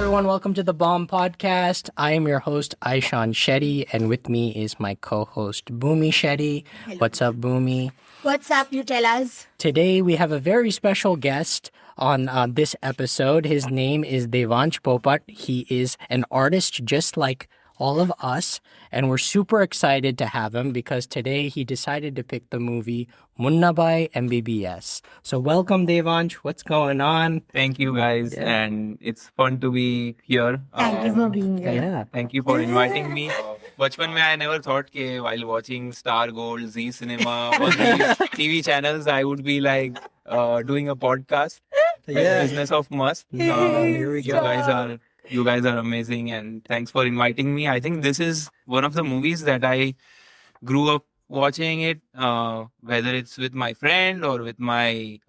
everyone. Welcome to the Bomb Podcast. I am your host, Aishan Shetty, and with me is my co-host, Bhumi Shetty. Hello. What's up, Bhumi? What's up, you tell us? Today, we have a very special guest on this episode. His name is Devansh Popat. He is an artist just like all of us, and we're super excited to have him because today he decided to pick the movie Munna Bhai MBBS. So welcome, Devansh. What's going on? Thank you guys, and it's fun to be here. Thank you for being here. Yeah. Thank you for inviting me. बचपन में I never thought कि while watching Star Gold, Z Cinema, all these TV channels, I would be like doing a podcast. Yeah. Business of Must. Here we go. You guys are amazing, and thanks for inviting me. I think this is one of the movies that I grew up watching it, whether it's with my friend or with my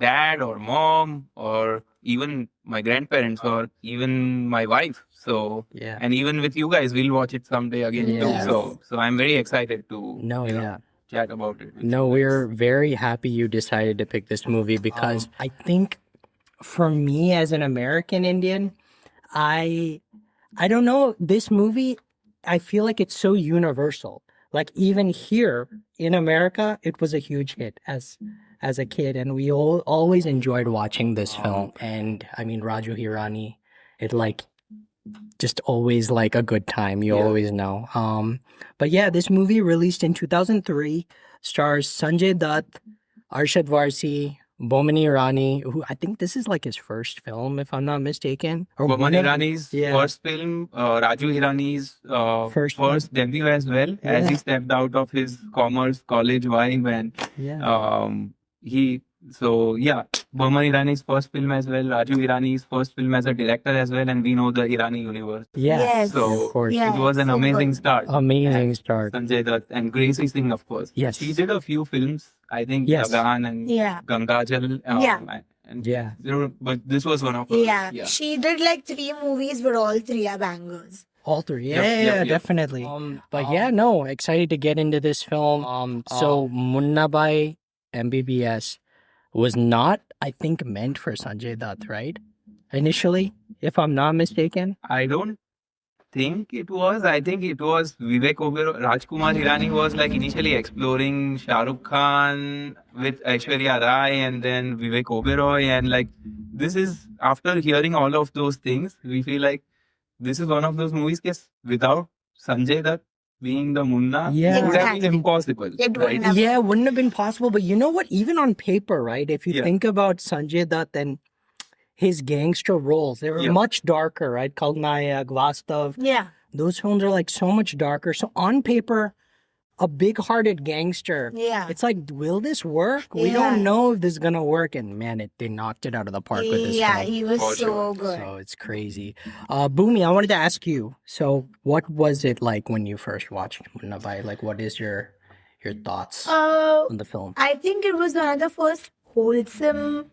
dad or mom or even my grandparents or even my wife. So Yeah. and even with you guys, we'll watch it someday again Yes. too. So I'm very excited to No, yeah. chat about it. No, we're very happy you decided to pick this movie because I think for me as an American Indian, I don't know, this movie, I feel like it's so universal. Like even here in America, it was a huge hit as a kid, and we always enjoyed watching this film. And I mean, Raju Hirani, it like just always like a good time. You Yeah. always know. But yeah, this movie released in 2003 stars Sanjay Dutt, Arshad Varsi, Bomani Irani, who I think this is like his first film, if I'm not mistaken. Or Boman one of- Irani's Yeah. first film, Raju Hirani's First first debut as well, as Yeah. he stepped out of his commerce college vibe, and Yeah. Boman Irani's first film as well, Raju Hirani's first film as a director as well, and we know the Irani universe. Yes. Yes. Of course. Yeah. It was an so amazing good. start. Amazing start. Sanjay Dutt and Gracie Singh, of course. Yes. She did a few films, I think, Yes. Lagan and Yeah. Gangajal. Yeah. And Yeah. but this was one of her. Yeah. She did like 3 movies, but all 3 are bangers. All three. Yeah, Yep, yeah, yep. definitely. But yeah, no, excited to get into this film. So Munna Bhai MBBS was not, I think, meant for Sanjay Dutt, right? Initially, if I'm not mistaken. I don't think it was. I think it was Vivek Oberoi. Rajkumar Hirani was like initially exploring Shah Rukh Khan with Aishwarya Rai and then Vivek Oberoi. And like, this is, after hearing all of those things, we feel like this is one of those movies without Sanjay Dutt being the Munna, Yeah. it would have been Exactly. impossible. It wouldn't right? have- Yeah, wouldn't have been possible. But you know what? Even on paper, right? If you Yeah. think about Sanjay Dutt and his gangster roles, they were Yeah. much darker, right? Khalnayak, Vastav. Yeah. Those films are like so much darker. So on paper, a big-hearted gangster. Yeah. It's like, will this work? We Yeah. don't know if this is gonna work. And man, they knocked it out of the park with this Yeah, film. he was For so sure. good. So it's crazy. Boomy, I wanted to ask you. So, what was it like when you first watched Munna Bhai? Like, what is your thoughts on the film? I think it was one of the first wholesome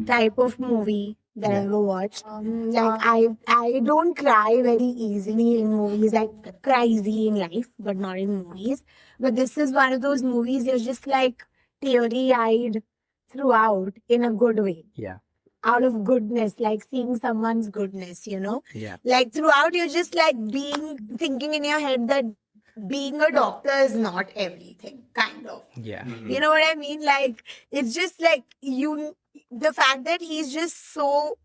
type of movie that I ever watched. Like I don't cry very easily in movies. I cry easily in life, but not in movies. But this is one of those movies you're just like teary-eyed throughout in a good way. Yeah, Out of goodness, like seeing someone's goodness, you know? yeah, Like throughout you're just like thinking in your head that being a doctor is not everything, kind of. yeah, You know what I mean? Like, it's just like the fact that he's just so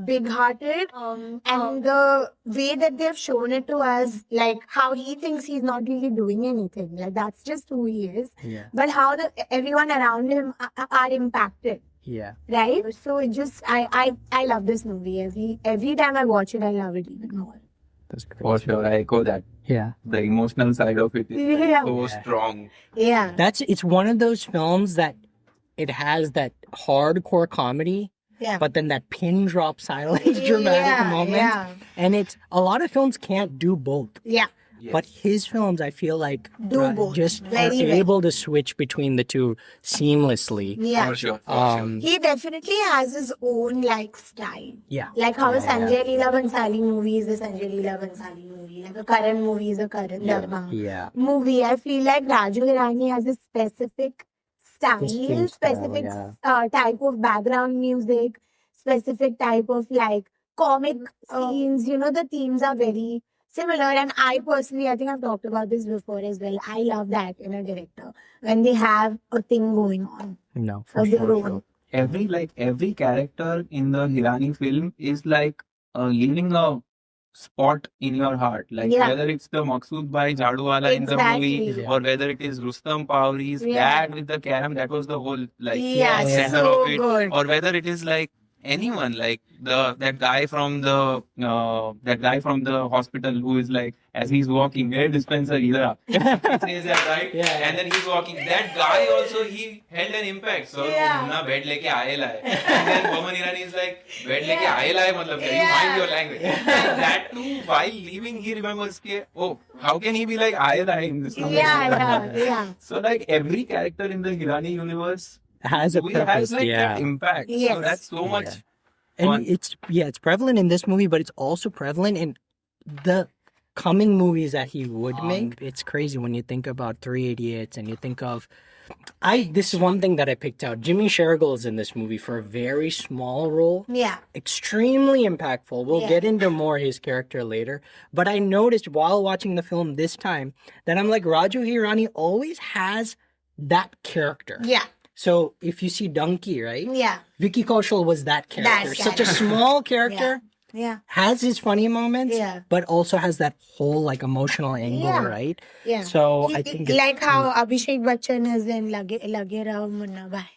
big-hearted, and the way that they've shown it to us, like how he thinks he's not really doing anything. Like, that's just who he is. yeah, But how everyone around him are impacted, yeah. right? So it just, I love this movie. Every time I watch it, I love it even more. That's great. For sure, I echo that. Yeah, The emotional side of it is like, Yeah. so Yeah. strong. Yeah. it's one of those films that it has that hardcore comedy, Yeah. but then that pin drop silence dramatic moment. Yeah. And it's a lot of films can't do both. Yeah. But his films, I feel like, Do both. just Very are well. able to switch between the two seamlessly. Yeah. For sure. For sure. He definitely has his own like style. Yeah. Like how a Yeah. Sanjay Leela Bhansali movie is a Sanjay Leela Bhansali movie. Like a Karan movie is a Karan Dharma Yeah. movie. I feel like Raju Hirani has a specific style, Distinct style, specific yeah. type of background music, specific type of like comic scenes. You know, the themes are very similar. And I personally, I think I've talked about this before as well. I love that in a director when they have a thing going on No, for of their sure. own. Every character in the Hirani film is like leaving a spot in your heart. Like Yeah. whether it's the Maqsood Bhai Jhaduwala in the movie, Exactly. or whether it is Rustam Pauri's Yeah. dad with the carom, that was the whole like Yeah, center so of it. good. Or whether it is like anyone, like that guy from the hospital who is like, as he's walking, hey dispenser either. He says that, right? Yeah. And then he's walking. That guy also, he held an impact. So Yeah. na bed leke aayela hai. And then Boman Irani is like, bed leke aayela hai matlab kya? You mind your language. And that too, while leaving, he remembers ke, oh, how can he be like aayela hai in this movie? Yeah. So like every character in the Hirani universe Has a we purpose. has like Yeah. that impact. Yes. So that's so much And fun. it's prevalent in this movie, but it's also prevalent in the coming movies that he would make. It's crazy when you think about 3 Idiots and you think of this is one thing that I picked out. Jimmy Shergill is in this movie for a very small role. Yeah. Extremely impactful. We'll Yeah. get into more his character later. But I noticed while watching the film this time that I'm like, Raju Hirani always has that character. Yeah. So if you see Donkey, right? Yeah. Vicky Kaushal was that character. Such a character. small character. Yeah. Has his funny moments, Yeah. but also has that whole like emotional angle, Yeah. right? Yeah. So I think it's- like how Abhishek Bachchan is in Lage Rao Munna Bhai.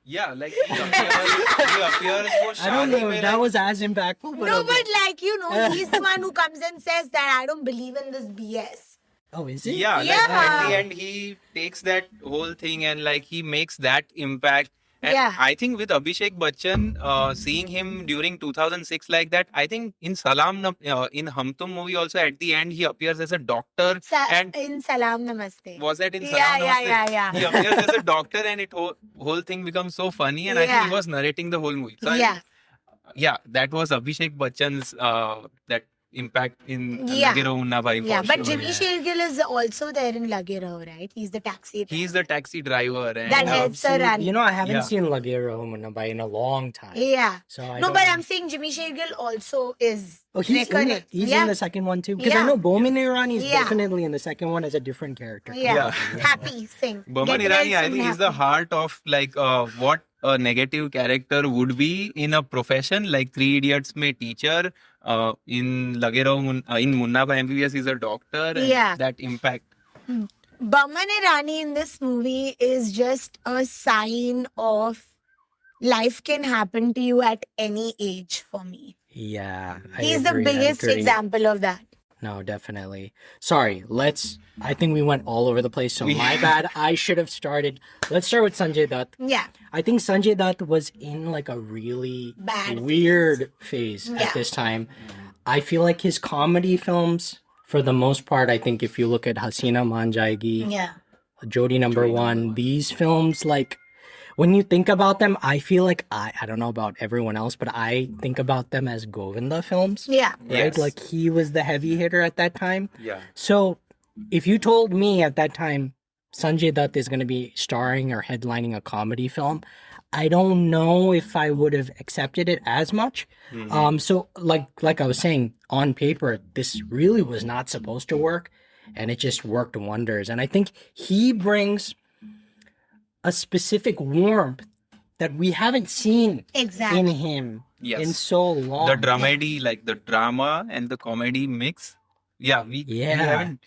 Yeah, like he appears for I don't know Shaadi if that was as impactful, but No, okay. but like, you know, he's the one who comes and says that I don't believe in this BS. Oh, is it? Yeah, like Yeah. at the end he takes that whole thing and like he makes that impact. And Yeah. I think with Abhishek Bachchan, seeing him during 2006 like that, I think in in Hum Tum movie also at the end he appears as a doctor. And In Salam Namaste. was that in Yeah, Salam yeah, Namaste? yeah. He appears as a doctor and whole thing becomes so funny, and I think he Yeah. was narrating the whole movie. So Yeah. yeah, that was Abhishek Bachchan's that impact in Yeah. Lage Raho Munna Bhai. Yeah, for but sure. Jimmy Shergill is also there in Lage Raho, right? He's the taxi. He's the taxi driver. And, That helps her run. You know, I haven't Yeah. seen Lagero Munnabai in a long time. Yeah. So I No, don't but know. I'm saying Jimmy Shergill also is Oh, he's recurring. he's yeah. in the second one too. Because I Yeah. know Bowman Irani is Yeah. definitely in the second one as a different character. Yeah. Yeah. Happy sing. Boman Get Irani, well I soon, think, is the happy. heart of like what a negative character would be in a profession. Like Three Idiots में teacher, in Lage Raho in Munna Bhai MBBS is a doctor. And Yeah. that impact. Boman Irani in this movie is just a sign of life can happen to you at any age for me. Yeah. I He's the agree, I biggest agree. example of that. No, definitely. Sorry, I think we went all over the place, so my bad. I should have started. Let's start with Sanjay Dutt. Yeah. I think Sanjay Dutt was in like a really Bad weird phase Yeah. at this time. I feel like his comedy films, for the most part, I think if you look at Hasina Maan Jayegi, Yeah. Jodi Number One, these films, like when you think about them, I feel like I don't know about everyone else, but I think about them as Govinda films. Yeah. Right? Yes. Like he was the heavy hitter at that time. Yeah. So if you told me at that time Sanjay Dutt is going to be starring or headlining a comedy film, I don't know if I would have accepted it as much. So like I was saying, on paper, this really was not supposed to work, and it just worked wonders. And I think he brings a specific warmth that we haven't seen Exactly. in him Yes. in so long. The dramedy, like the drama and the comedy mix. Yeah, we haven't.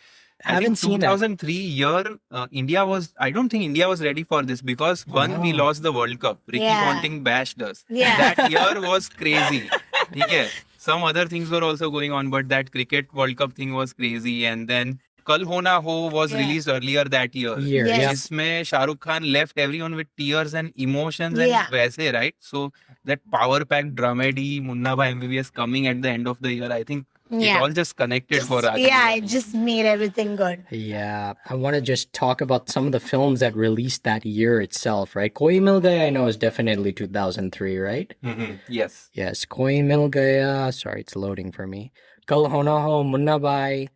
I think Haven't seen it. 2003 year, India was. I don't think India was ready for this because one, we lost the World Cup. Ricky Yeah. Ponting bashed us. Yeah. That year was crazy. Okay. Some other things were also going on, but that cricket World Cup thing was crazy. And then Kal Ho Na Ho was Yeah. released earlier that year. Year, Yes. yeah. Isme Shah Rukh Khan left everyone with tears and emotions Yeah. and वैसे, right? So that power packed dramedy Munna Bhai MBBS coming at the end of the year, I think Yeah. it all just connected for us. Yeah, it just made everything good. Yeah, I want to just talk about some of the films that released that year itself, right? Koi Mil Gaya, I know, is definitely 2003, right? Mhm. Yes. Yes, Koi Mil Gaya. Sorry, it's loading for me. Kal Ho Na Ho, Munna Bhai,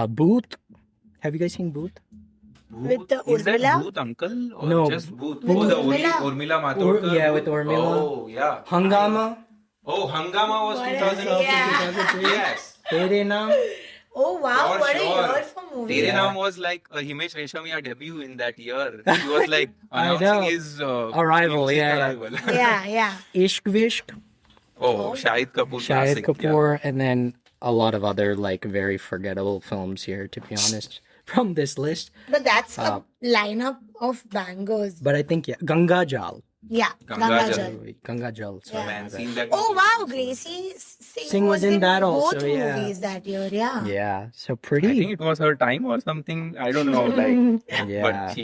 Booth. Have you guys seen Booth? With the Is that Urmila? Booth uncle or No. just Booth? With Oh, the Urmila. Urmila Matondkar. Yeah, with Urmila. Oh, yeah. Hangama. Oh, Hangama was What a- 2003. yeah. 2003. Yes. Tere Naam. Oh wow, For what a sure. year for movies. Tere Yeah. Naam was like a Himesh Reshammiya debut in that year. He was like I announcing know. his Arrival, music yeah. arrival. Yeah, yeah. Ishq Vishk, Oh, Shahid Kapoor. Shahid classic, Kapoor, and then a lot of other like very forgettable films here, to be honest, from this list. But that's a lineup of bangers. But I think, yeah, Ganga Jal. Yeah, Ganga Ganga Jal. Jal. Ganga Jal. Sorry. Yeah. Man, my seen bad. that. Oh movie. wow, Gracie Singh was in that also, both yeah. movies that year. Yeah. Yeah, so I pretty. think it was her time or something. I don't know. Like, Yeah. but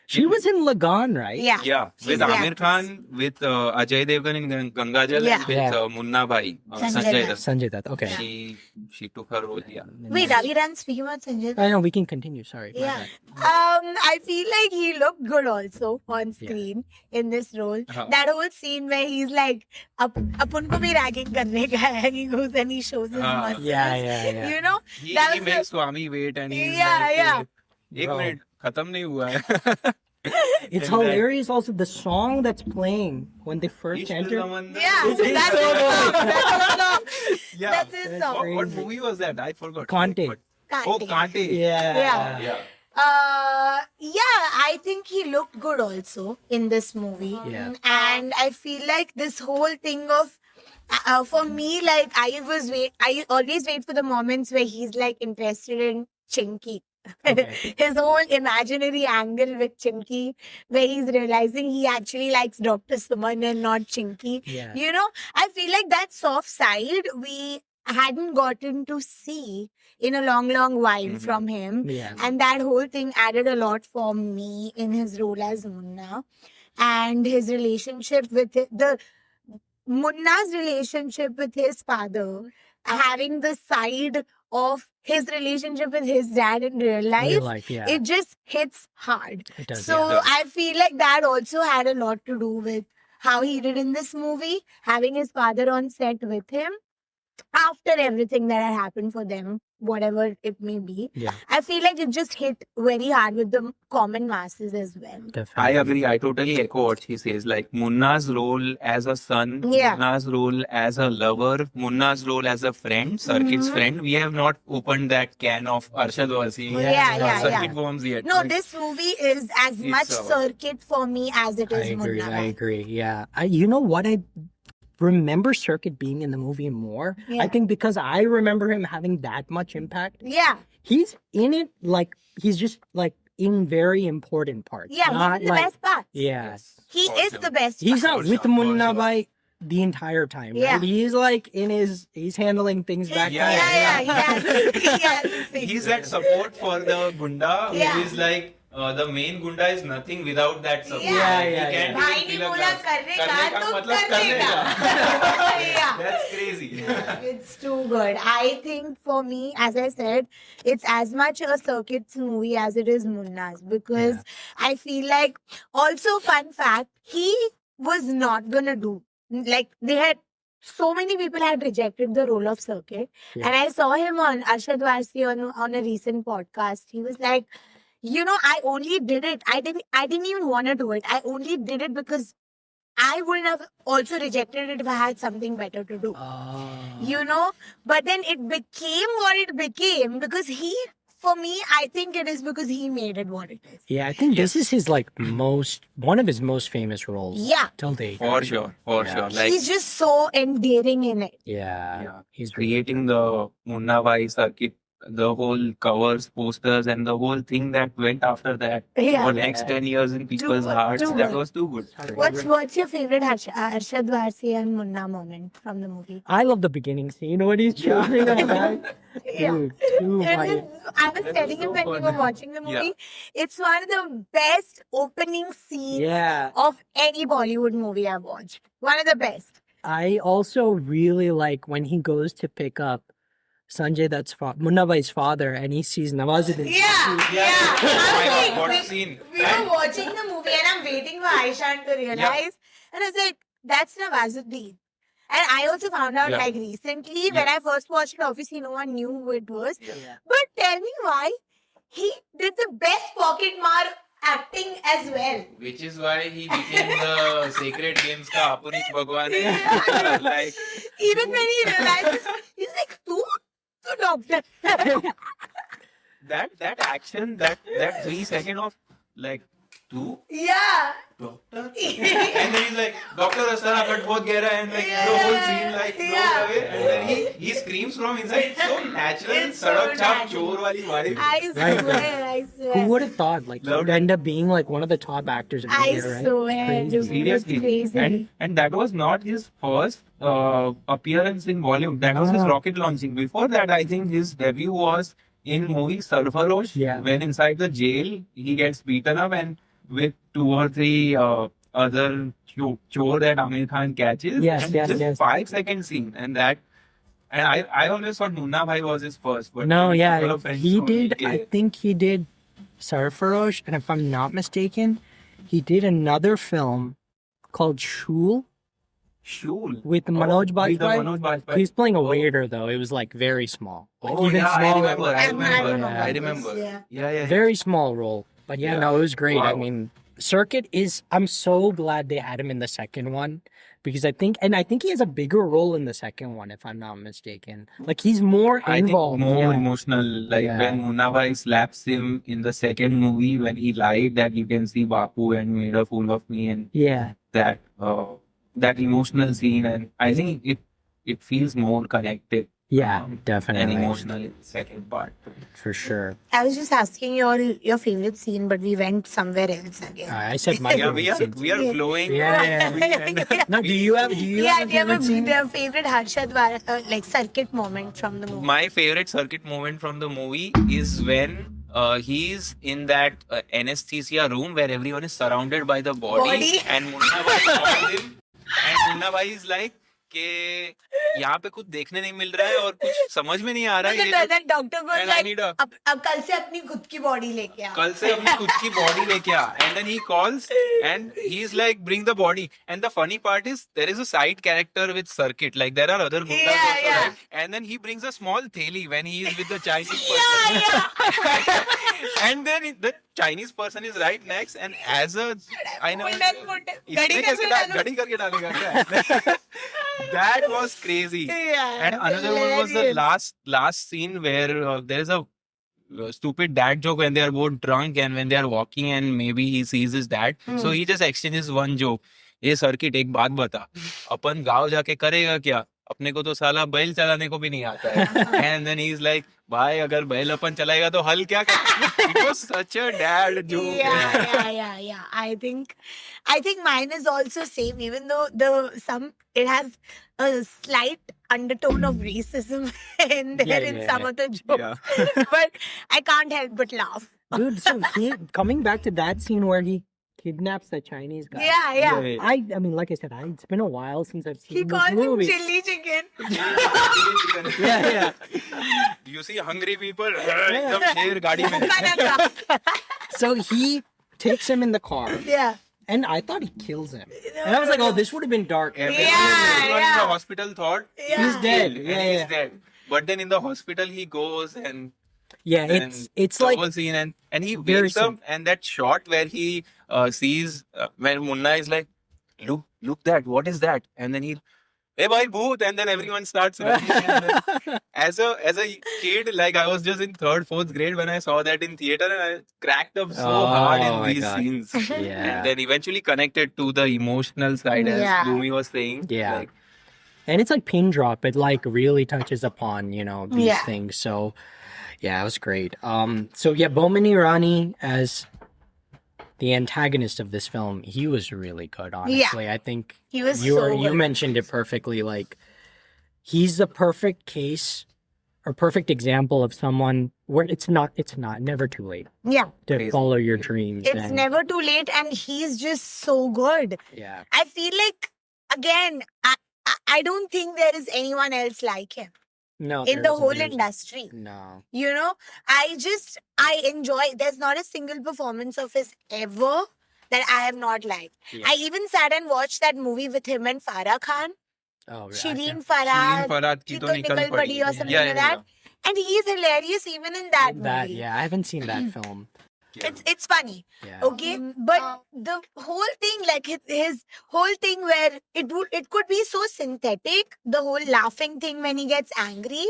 She was in Lagan, right? Yeah. Yeah, She's with the Amir actress. Khan, with Ajay Devgan in Ganga Jal, Yeah. and with Yeah. Munna Bhai, Sanjay Sanjay Dutt. Dutt. Sanjay Dutt. Okay. She took her role. Yeah. Wait, are we done speaking about Sanjay Dutt? I know we can continue. Sorry. my Yeah. bad. I feel like he looked good also on screen in this role. Uh-huh. That whole scene where he's like, अपन को भी ragging करने का है. He goes and he shows his muscles. Yeah. You know, He that he was makes Swami wait and he's Yeah, like, yeah. एक Bro. Minute खत्म नहीं हुआ है. It's And that- hilarious also the song that's playing when they first Ishq enter. Tamanna. Yeah, It's that's so his song. That's his song. Yeah. That's his That's song. What crazy. movie was that? I forgot. Kante. Oh, Kante. Kante. Yeah. Yeah. Yeah. I think he looked good also in this movie. Yeah. And I feel like this whole thing of, for me, like I always wait for the moments where he's like interested in Chinky. Okay. His whole imaginary angle with Chinky, where he's realizing he actually likes Dr. Suman and not Chinky. Yeah. You know, I feel like that soft side we hadn't gotten to see in a long while Mhm. from him. Yeah. And that whole thing added a lot for me in his role as Munna. And his relationship with Munna's relationship with his father, having the side of his relationship with his dad in real life, Real life, yeah. it just hits hard. It does, So yeah. I feel like that also had a lot to do with how he did in this movie, having his father on set with him after everything that had happened for them, whatever it may be. Yeah. I feel like it just hit very hard with the common masses as well. Definitely. I agree. I totally echo what she says. Like Munna's role as a son, Yeah. Munna's role as a lover, Munna's role as a friend, Circuit's Mhm. friend. We have not opened that can of Arshad Wasi Yeah, Circuit worms yet. No, But this movie is as It's, much uh, Circuit for me as it I is agree. Munna. I agree. Yeah. You know what? I remember Circuit being in the movie more. Yeah. I think because I remember him having that much impact. Yeah, He's in it like he's just like in very important parts. yeah, Not he's in the like, best part. Yeah. Yes, He for is sure. the best He's part. not For with sure, for Munna sure. by the entire time. Yeah. Right? He's like he's handling things back Yeah, there. he has. He's that support for the Gunda Yeah. who is like the main Gunda is nothing without that support. Yeah, He yeah, can't yeah. भाई even ने feel a बोला glass. करने का करने का तो मतलब करने करने का. का. Yeah. That's crazy. It's too good. I think for me, as I said, it's as much a Circuit's movie as it is Munna's because Yeah. I feel like, also, fun fact, he was not gonna do, like, they had. So many people had rejected the role of Circuit. Yeah. And I saw him on Arshad Warsi on a recent podcast. He was like, you know, I only did it. I didn't even want to do it. I only did it because I wouldn't have also rejected it if I had something better to do. You know? But then it became what it became because for me, I think it is because he made it what it is. Yeah, I think this is his like one of his most famous roles. Yeah. Till date. For sure, for Yeah. sure. Like He's just so endearing in it. Yeah. Yeah. He's creating the Munna Bhai circuit, the whole covers, posters, and the whole thing that went after that Yeah. for next 10 years in people's good, hearts. too That good. was too good. What's your favorite Arshad Warsi and Munna moment from the movie? I love the beginning scene when he's choosing that guy. Yeah. Dude, too It funny. was- I was That telling is him so when we fun. were watching the Yeah. movie, it's one of the best opening scenes Yeah. of any Bollywood movie I've watched. One of the best. I also really like when he goes to pick up Sanjay Dutt's Munna Bhai's father and he sees Nawazuddin. Yeah. Oh my I God, what a was scene. like, we were watching the movie and I'm waiting for Aishan to realize. And I was like, that's Nawazuddin. And I also found out Yeah. like recently when I first watched it, obviously no one knew who it was. Yeah. But tell me why he did the best pocket mar acting as well. Which is why he became the Sacred Games ka Apunich Bhagwan. Like, Even when he realizes, he's like, "Tu doctor." that action, that 3 second of like, two Yeah. doctor, and then he's like, Doctor Asara cut both geh raha hai, and like the whole scene like blows Yeah. away, and then he screams from inside. It's so natural. It's so Sadak chap natural. chor wali vibe. I Right, swear, I swear. Who would have thought? Like, he Loved would end up being like one of the top actors in the I year, right? swear, Crazy. dude. Seriously, It's crazy. and that was not his first appearance in Bollywood. That was his Ah. rocket launching. Before that, I think his debut was in movie Sarfarosh. Yeah. When inside the jail, he gets beaten up, and with 2 or 3 other chore that Amir Khan catches. Yes, and yes, just yes. 5 second scene, and I always thought Munna Bhai was his first. But No, a couple yeah, of friends he told me, did. I "Yeah." think he did Sarfarosh, and if I'm not mistaken, he did another film called Shul Shul. with Manoj with the Bajpayee. Manoj Bajpayee. He's playing a waiter though. It was like very small. Like, Oh, even yeah, I smaller. remember. I I remember. remember I this, remember. yeah. Yeah. Very small role. But yeah, Yeah. no, it was great. I Wow. mean, Circuit is. I'm so glad they had him in the second one because I think he has a bigger role in the second one, if I'm not mistaken. Like he's more I think involved. more yeah. emotional, like Yeah. when Munna Bhai slaps him in the second movie when he lied that you can see Bapu and made a fool of me, and Yeah. that emotional scene, and I think it feels more connected Yeah, and definitely. emotional in the second part. For sure. I was just asking your favorite scene, but we went somewhere else again. I said my Yeah, favorite we are scene. flowing. Yeah. No, do you have Yeah, a do you have favorite scene? a favorite Harshad like circuit moment from the movie? My favorite circuit moment from the movie is when he's in that anesthesia room where everyone is surrounded by the body. And Munna Bhai calls him, and Munna Bhai is like कि यहाँ पे कुछ देखने नहीं मिल रहा है और कुछ समझ में नहीं आ रहा है ये Then doctor was And I like, need a- अब कल से अपनी खुद की body लेके आ. कल से अपनी खुद की body लेके आ, and then he calls and he's like bring the body, and the funny part is there is a side character with Circuit, like there are other gundas Yeah, also, yeah. right? And then he brings a small theli when he is with the Chinese person. And then the Chinese person is right next, and as a I know घड़ी करके डालो. घड़ी करके डालेगा क्या? That was crazy. Yeah, And another one was the hilarious. last scene where there is a stupid dad joke when they are both drunk and when they are walking and maybe he sees his dad. So he just exchanges one joke. ये circuit एक बात बता, अपन गांव जाके करेगा क्या? अपने को तो साला बैल चलाने को भी नहीं आता है. And then he's like, भाई अगर बैल अपन चलाएगा तो हल क्या कर? It was such a dad joke. Yeah. I think mine is also same, even though it has a slight undertone of racism in there in some of the jokes. But I can't help but laugh. Dude, so coming back to that scene where he kidnaps the Chinese guy. Yeah. I mean, like I said, it's been a while since I've seen He this calls him movie. chili chicken. Yeah. You see hungry people, एकदम शेर गाड़ी में. So he takes him in the car, Yeah. and I thought he kills him. And I was like, oh, this would have been dark. Everyone in Yeah. the hospital thought He's dead. and Yeah, he's yeah. dead. But then in the hospital he goes and Yeah, and it's the like whole scene, and he very wakes up, and that shot where he sees when Munna is like, look that, what is that? And then he, hey bhai bhoot, and then everyone starts running. And then, as a kid, like I was just in 3rd, 4th grade when I saw that in theater, and I cracked up so hard Oh in my these God. scenes. Yeah. And then eventually connected to the emotional side, as Yeah. Bhumi was saying. Yeah. Like, and it's like pin drop. It like really touches upon, these Yeah. things. So yeah, it was great. So yeah, Boman Irani as the antagonist of this film, he was really good, honestly. I think He was you so good. mentioned it perfectly. Like he's the perfect case or perfect example of someone where it's never too late Yeah. to Crazy. follow your dreams. It's and- never too late, and he's just so good. Yeah. I feel like, again, I don't think there is anyone else like him No. in the whole industry. No. I enjoy, there's not a single performance of his ever that I have not liked. Yeah. I even sat and watched that movie with him and Farah Khan, Oh, Shireen Shireen Farah, Farhad ki Ki to to nikal nikal padi. padi or something Yeah, like that. And he is hilarious even in that That movie. yeah, I haven't seen that film. It's funny. Yeah. Okay, but the whole thing, like his whole thing, where it could be so synthetic, the whole laughing thing when he gets angry,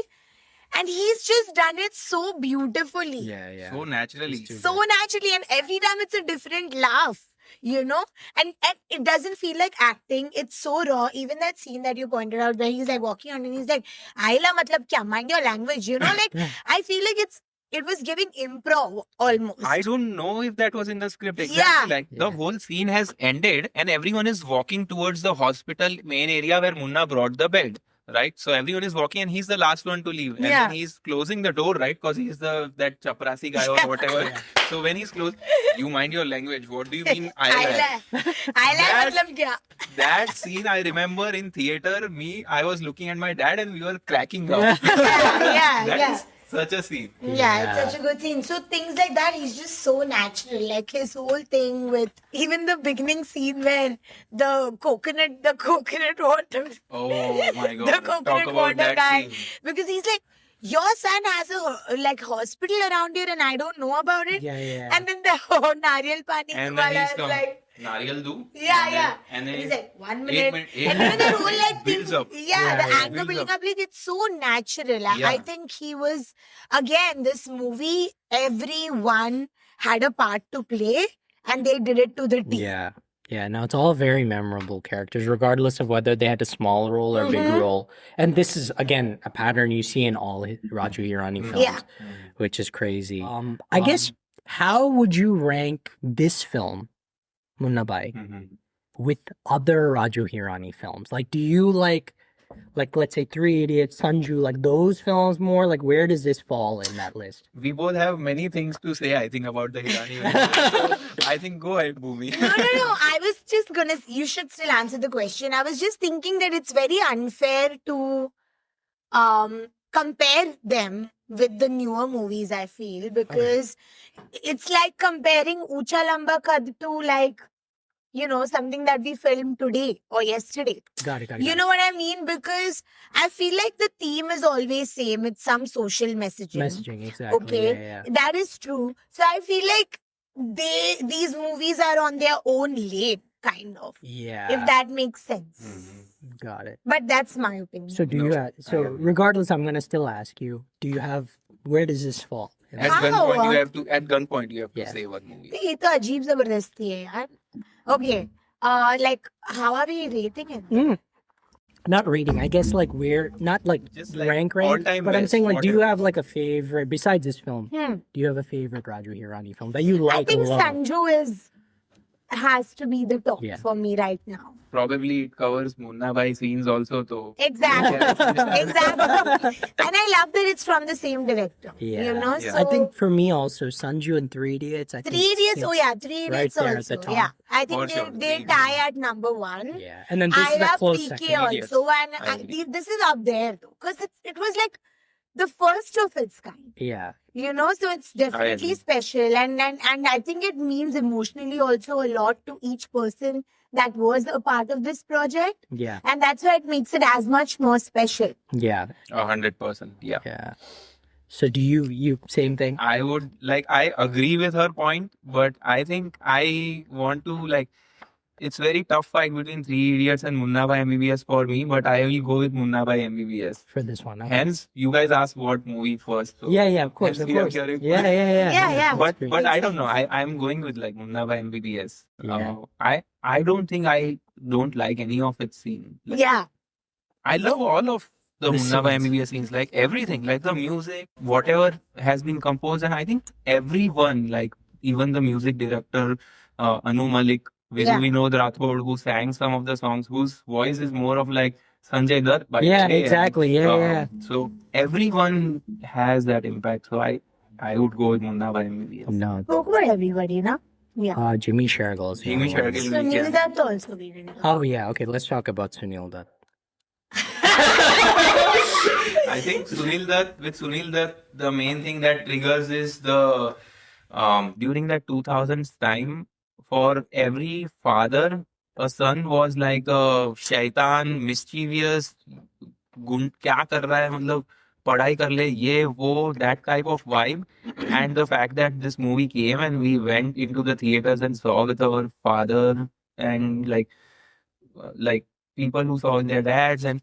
and he's just done it so beautifully, Yeah, yeah. So naturally. It's too so naturally, and every time it's a different laugh. And it doesn't feel like acting. It's so raw. Even that scene that you pointed out where he's like walking on and he's like, Aila matlab kya? Mind your language. Like I feel like it was giving improv almost. I don't know if that was in the script exactly. Yeah. Like the Yeah. whole scene has ended and everyone is walking towards the hospital main area where Munna brought the bed. Right, so everyone is walking and he's the last one to leave, and Yeah. then he's closing the door, right? Because he's that chaprasi guy or whatever. Yeah. So when he's closed, you mind your language. What do you mean? Aila That- matlab kya? That scene I remember in theater. I was looking at my dad and we were cracking up. Yeah, That yeah. is such a scene. Yeah, it's such a good scene. So things like that, he's just so natural. Like his whole thing with even the beginning scene where the coconut water, Oh my god! the Talk coconut about water that guy, scene. because he's like, your son has a like hospital around here and I don't know about it. Yeah, yeah. And then the Nariyal Pani And then wala he's is come. like, Nariyal do. yeah. And then he's like, 1 8 minute. minute. And even that whole like thing, Builds up. yeah, the Yeah, anger builds building up. up, like it's so natural. Yeah. I think he was, again, this movie, everyone had a part to play and they did it to the T. Yeah. Yeah, no, it's all very memorable characters, regardless of whether they had a small role or big Mhm. role. And this is, again, a pattern you see in all Raju Hirani films, Yeah. which is crazy. I guess, how would you rank this film, Munna Bhai, Mhm. with other Raju Hirani films? Like, do you like let's say Three Idiots, Sanju, like those films more? Like, where does this fall in that list? We both have many things to say, I think, about the Hirani. So, I think go ahead, Bhumi. No. I was just gonna. You should still answer the question. I was just thinking that it's very unfair to compare them with the newer movies. I feel, because it's like comparing Ucha Lamba Kad to like something that we filmed today or yesterday. Got it. You know what I mean? Because I feel like the theme is always same. It's some social messaging. Messaging, exactly. Okay, Yeah. that is true. So I feel like these movies are on their own lane, kind of. Yeah. If that makes sense. Mhm. Got it. But that's my opinion. So do No, you have, so I agree. regardless, I'm gonna still ask you, do you have, where does this fall? At How? gunpoint, you have to Yeah. say what movie. ये तो अजीब जबरदस्ती है यार. Okay. Like how are we rating it? Not rating, I guess like where, not like Just like rank, all-time but I'm best, saying like, do you whatever. have like a favorite, besides this film, Hmm. do you have a favorite Raju Hirani film that you I like think a lot? Sanju has to be the top Yeah. for me right now. Probably it covers Munna Bhai scenes also. So Exactly. Exactly. And I love that it's from the same director. Yeah. Yeah. So I think for me also, Sanju and Three Idiots, I think. Three Idiots, it's- oh yeah, Three right Idiots there at also. the top. Yeah, I think For they, sure, they Three tie at number one. Yeah. And then this I is a love close PK second. also, and I agree. this is up there though, because it was like the first of its kind. Yeah. So it's definitely agree. special, and I think it means emotionally also a lot to each person that was a part of this project, Yeah. and that's why it makes it as much more special. Yeah. 100%. Yeah. Yeah. So do you same thing? I would I agree with her point, but I think I want to it's very tough fight between Three Idiots and Munna Bhai MBBS for me, but I will go with Munna Bhai MBBS. For this one. Okay. Hence, you guys asked what movie first. So Yeah, of course, hence of we are course. hearing- Yeah. Yeah. But Great. but I don't know. I'm going with Munna Bhai MBBS. Yeah. I don't think I don't like any of its scene. Yeah, I love all of the The Munna Bhai scenes. MBBS scenes, like everything, like the music, whatever has been composed, and I think everyone, like even the music director, Anu Malik, Yeah. Vinod Rathod, who sang some of the songs, whose voice is more of like Sanjay Dutt. By Yeah, day, exactly. Yeah, yeah. So everyone has that impact. So I would go with Munna Bhai MBBS. No. talk about everybody, no? Yeah. Jimmy Shergill. is the Jimmy other one. Shergill. So Neil Dutt also we didn't. Oh yeah. Okay. Let's talk about Sunil Dutt. I think with Sunil Dutt, the main thing that triggers is the during that 2000s time, for every father, a son was like a shaitan, mischievous, क्या कर रहा है मतलब पढ़ाई कर ले ये वो that type of vibe, and the fact that this movie came and we went into the theaters and saw with our father and like people who saw their dads, and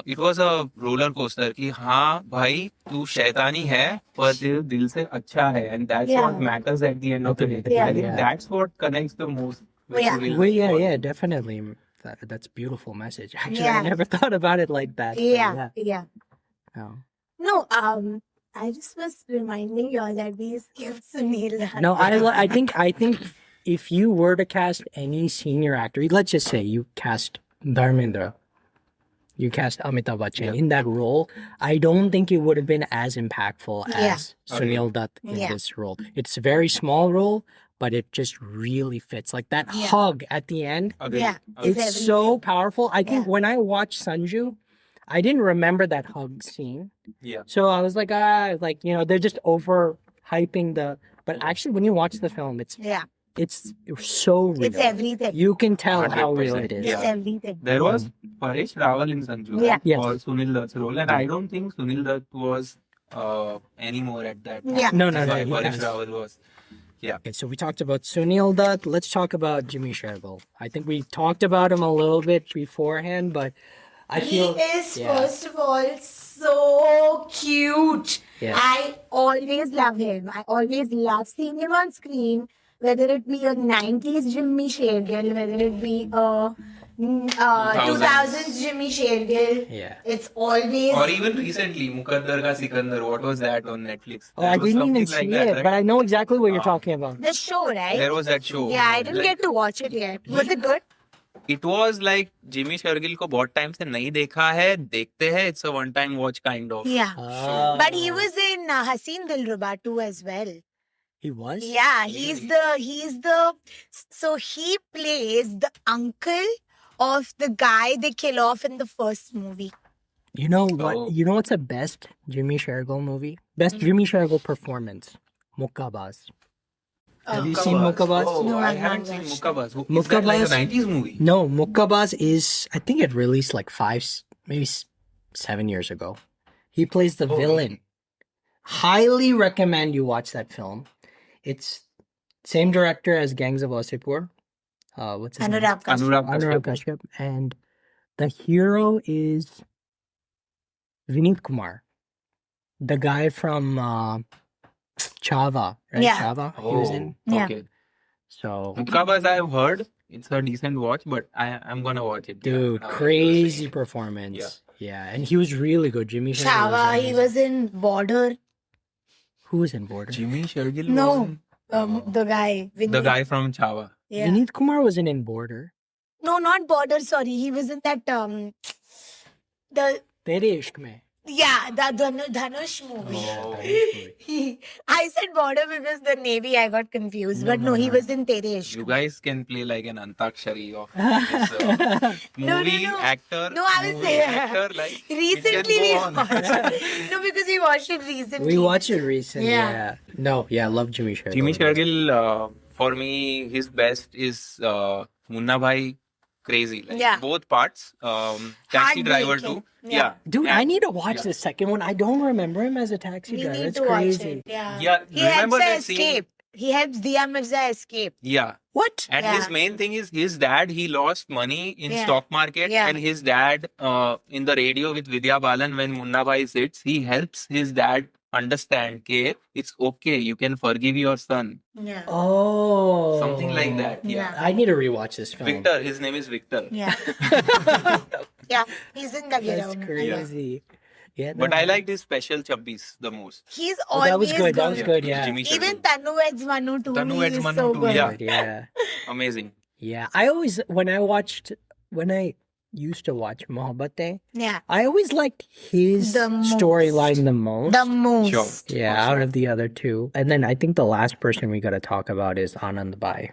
it was a roller coaster कि हाँ भाई तू शैतानी है पर तेरे दिल से अच्छा है, and that's Yeah. what matters at the end of the day. Yeah. I think Yeah. that's what connects the most with Yeah. Sunil Well, yeah, Kapoor. yeah, definitely. That's a beautiful message. Actually, I Yeah. never thought about it like that. but Yeah. No. No, I just was reminding you all that we skipped Sunil. No, I think if you were to cast any senior actor, let's just say you cast Dharmendra, you cast Amitabh Bachchan Yeah. in that role, I don't think it would have been as impactful Yeah. as Sunil Dutt in Yeah. this role. It's a very small role, but it just really fits. Like that Yeah. hug at the end, Agreed. Yeah. Agreed. it's so powerful. I think Yeah. when I watched Sanju, I didn't remember that hug scene. Yeah. So I was like, they're just over hyping but actually when you watch the film, it's Yeah. so real. It's everything. You can tell how 100%. real it is. It's Yeah. everything. There was Paresh Rawal in Sanju Yeah. Yes. for Sunil Dutt's role, and I don't think Sunil Dutt was anymore at that time. Yeah. No, That's why he Paresh was. Rawal was. Okay, so we talked about Sunil Dutt. Let's talk about Jimmy Shergill. I think we talked about him a little bit beforehand, but I He feel is, yeah. first of all, so cute. Yeah. I always love him. I always love seeing him on screen, whether it be a 90s Jimmy Shergill, whether it be a 2000s Jimmy Shergill. Yeah. It's always. Or even recently, Mukaddar Ka Sikandar. What was that on Netflix? Oh, I That was didn't even something see like that, it, right? but I know exactly what you're talking about. The show, right? There was that show. Yeah, I didn't Like, get to watch it yet. Was it good? It was like Jimmy Shergill को बहुत time से नहीं देखा है, देखते हैं. It's a one-time watch kind of. Yeah. Oh. But he was in Haseen Dilruba too as well. He was? Yeah, so he plays the uncle of the guy they kill off in the first movie. You know what? Oh. You know what's the best Jimmy Shergill movie? Best Jimmy Shergill performance? Mukkabaz. Have you seen Mukkabaz? Oh, No, I I've haven't not seen watched. Mukkabaz. Is that like a Mukkabaz- 90s movie? No, Mukkabaz is, I think it released like 7 years ago. He plays the Oh, villain. Highly recommend you watch that film. It's same director as Gangs of Wasseypur. What's his name? Anurag Kashyap. Anurag Anurag Kashyap. Kashyap. And the hero is Vineet Kumar, the guy from Chava, right? Yeah. Chava. He was in. Yeah. Okay. So, Mukkabaz I have heard. It's a decent watch, but I'm gonna watch it. dude, Yeah. crazy performance. Yeah, and he was really good. Jimmy Shergill Chava, he amazing. was in Border. Who was in Border? Jimmy Shergill No, was the guy. the Vineet. guy from Chava. Yeah. Vineet Kumar wasn't in Border. No, not Border. Sorry, he was in that the Tere Ishq Mein. Dhanush movie. Oh. I said Border because the Navy I got confused, but no, he was in Tere Ishq. You guys can play like an Antakshari of this movie no. actor. No, I was movie saying- actor, like Recently it we can go on. watched. No, because we watched it recently. We watched it recently. Yeah. Yeah. No, yeah, I love Jimmy Shergill. Jimmy Shergill, for me, his best is Munna Bhai. Crazy, like Yeah. both parts. Taxi Driver Heartbreaking. too. Yeah. Yeah, Dude, And- I need to watch yeah. the second one. I don't remember him as a taxi We driver. need It's to crazy. watch it. Yeah. Yeah, He remember helps her that scene? escape. He helps Dia Mirza escape. Yeah. What? And Yeah. his main thing is his dad, he lost money in Yeah. stock market. Yeah. And his dad, in the radio with Vidya Balan, when Munna Bhai sits, he helps his dad understand that it's okay, you can forgive your son. Yeah. Oh. Something like that. Yeah. Yeah. I need to rewatch this film. Victor, his name is Victor. Yeah. Yeah. He's in the That's Giroud. crazy. Yeah. But no. I liked his special Chabbis the most. He's Oh, always that was good. That was Yeah. good. Yeah. Jimmy Even Shergill. Tanu Eds Manu too. Tanu he Eds is Manu so too, good. yeah. Good, yeah. Amazing. Yeah. I always, when I used to watch Mohabbatein, Yeah. I always liked his The most. storyline the most. The most. Sure. Yeah, out of the other two. And then I think the last person we got to talk about is Anand Bai,